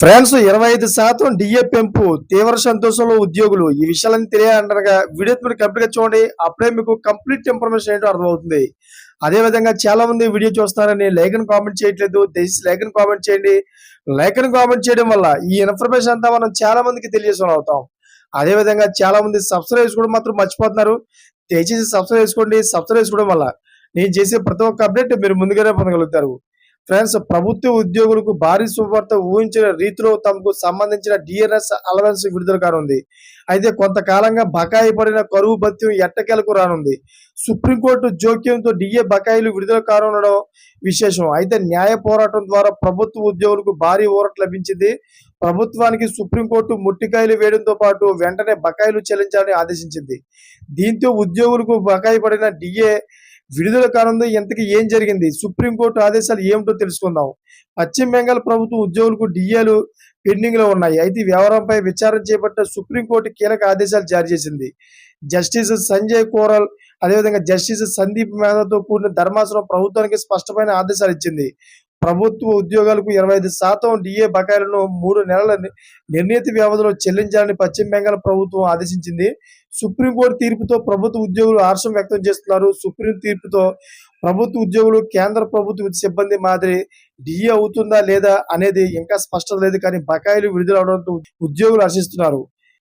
France 25% DA పెంపు తీవ్ర సంతోషంలో ఉద్యోగులు. ఈ విషయాలన్నీ తెలియాలంటారుగా వీడియో మీరు కంప్లీట్‌గా చూడండి. అప్పుడే మీకు కంప్లీట్ ఇన్ఫర్మేషన్ ఏంటో అర్థమవుతుంది. అదే విధంగా చాలా మంది వీడియో చూస్తున్నారని లైక్ అండ్ కామెంట్ చేయట్లేదు. దయచేసి లైక్ అండ్ కామెంట్ చేయండి. లైక్ అండ్ కామెంట్ చేయడం వల్ల ఈ ఇన్ఫర్మేషన్ అంతా మనం చాలా మందికి తెలియజేసేవాళ్ళం అవుతాం. అదే విధంగా చాలా మంది సబ్స్క్రైబ్ చేసుకోవడం మాత్రం మర్చిపోతున్నారు. దయచేసి సబ్స్క్రైబ్ చేసుకోండి. సబ్స్క్రైబ్ చేసుకోవడం వల్ల నేను చేసే ప్రతి ఒక్క అప్డేట్ మీరు ముందుగానే పొందగలుగుతారు. ఫ్రెండ్స్, ప్రభుత్వ ఉద్యోగులకు భారీ శుభవార్త. ఊహించిన రీతిలో తమకు సంబంధించిన డిఆర్ఎస్ అలవెన్స్ విడుదల కానుంది. అయితే కొంతకాలంగా బకాయి పడిన కరువు భత్యం ఎట్టకేలకు రానుంది. సుప్రీంకోర్టు జోక్యంతో డిఏ బకాయిలు విడుదల కానుండడం విశేషం. అయితే న్యాయ పోరాటం ద్వారా ప్రభుత్వ ఉద్యోగులకు భారీ ఊరట లభించింది. ప్రభుత్వానికి సుప్రీంకోర్టు ముట్టికాయలు వేయడంతో పాటు వెంటనే బకాయిలు చెల్లించాలని ఆదేశించింది. దీంతో ఉద్యోగులకు బకాయి పడిన డిఏ విడుదల కానుంది. ఇంతకీ ఏం జరిగింది, సుప్రీంకోర్టు ఆదేశాలు ఏమిటో తెలుసుకుందాం. పశ్చిమ బెంగాల్ ప్రభుత్వం ఉద్యోగులకు డిఏలు పెండింగ్ లో ఉన్నాయి. అయితే ఈ వ్యవహారంపై విచారణ చేపట్టిన సుప్రీంకోర్టు కీలక ఆదేశాలు జారీ చేసింది. జస్టిస్ సంజయ్ కోరల్, అదేవిధంగా జస్టిస్ సందీప్ మేధాతో కూడిన ధర్మాసనం ప్రభుత్వానికి స్పష్టమైన ఆదేశాలు ఇచ్చింది. ప్రభుత్వ ఉద్యోగాలకు 25% డిఏ బకాయిలను 3 నెలల నిర్ణీత వ్యవధిలో చెల్లించాలని పశ్చిమ బెంగాల్ ప్రభుత్వం ఆదేశించింది. సుప్రీంకోర్టు తీర్పుతో ప్రభుత్వ ఉద్యోగులు హర్షం వ్యక్తం చేస్తున్నారు. సుప్రీం తీర్పుతో ప్రభుత్వ ఉద్యోగులు కేంద్ర ప్రభుత్వ సిబ్బంది మాదిరి డిఏ అవుతుందా లేదా అనేది ఇంకా స్పష్టత లేదు. కానీ బకాయిలు విడుదల అవడంతో ఉద్యోగులు హర్షిస్తున్నారు.